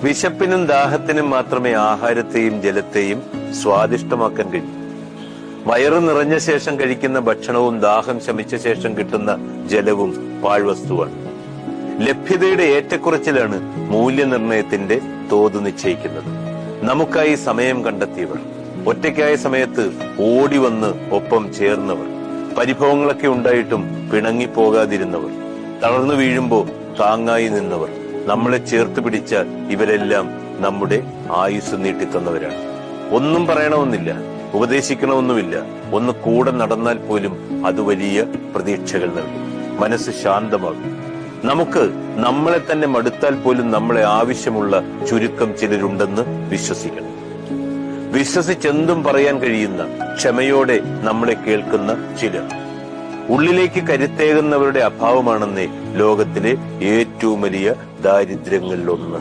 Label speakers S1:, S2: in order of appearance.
S1: വിശപ്പിനും ദാഹത്തിനും മാത്രമേ ആഹാരത്തെയും ജലത്തെയും സ്വാദിഷ്ടമാക്കാൻ കഴിയൂ. വയറ് നിറഞ്ഞ ശേഷം കഴിക്കുന്ന ഭക്ഷണവും ദാഹം ശമിച്ച ശേഷം കിട്ടുന്ന ജലവും പാഴ്വസ്തുവാണ്. ലഭ്യതയുടെ ഏറ്റക്കുറച്ചിലാണ് മൂല്യനിർണയത്തിന്റെ തോത് നിശ്ചയിക്കുന്നത്. നമുക്കായി സമയം കണ്ടെത്തിയവർ, ഒറ്റയ്ക്കായ സമയത്ത് ഓടി വന്ന് ഒപ്പം ചേർന്നവർ, പരിഭവങ്ങളൊക്കെ ഉണ്ടായിട്ടും പിണങ്ങിപ്പോകാതിരുന്നവർ, തളർന്നു വീഴുമ്പോ താങ്ങായി നിന്നവർ, നമ്മളെ ചേർത്ത് പിടിച്ച ഇവരെല്ലാം നമ്മുടെ ആയുസ് നീട്ടിത്തന്നവരാണ്. ഒന്നും പറയണമെന്നില്ല, ഉപദേശിക്കണമെന്നുമില്ല. ഒന്ന് കൂടെ നടന്നാൽ പോലും അത് വലിയ പ്രതീക്ഷകൾ നൽകും. മനസ്സ് ശാന്തമാകും. നമുക്ക് നമ്മളെ തന്നെ മടുത്താൽ പോലും നമ്മളെ ആവശ്യമുള്ള ചുരുക്കം ചിലരുണ്ടെന്ന് വിശ്വസിക്കണം. വിശ്വസിച്ചെന്തും പറയാൻ കഴിയുന്ന, ക്ഷമയോടെ നമ്മളെ കേൾക്കുന്ന ചിലർ. ഉള്ളിലേക്ക് കരുത്തേകുന്നവരുടെ അഭാവമാണെന്നേ ലോകത്തിലെ ഏറ്റവും വലിയ ദാരിദ്ര്യങ്ങളിലൊന്ന്.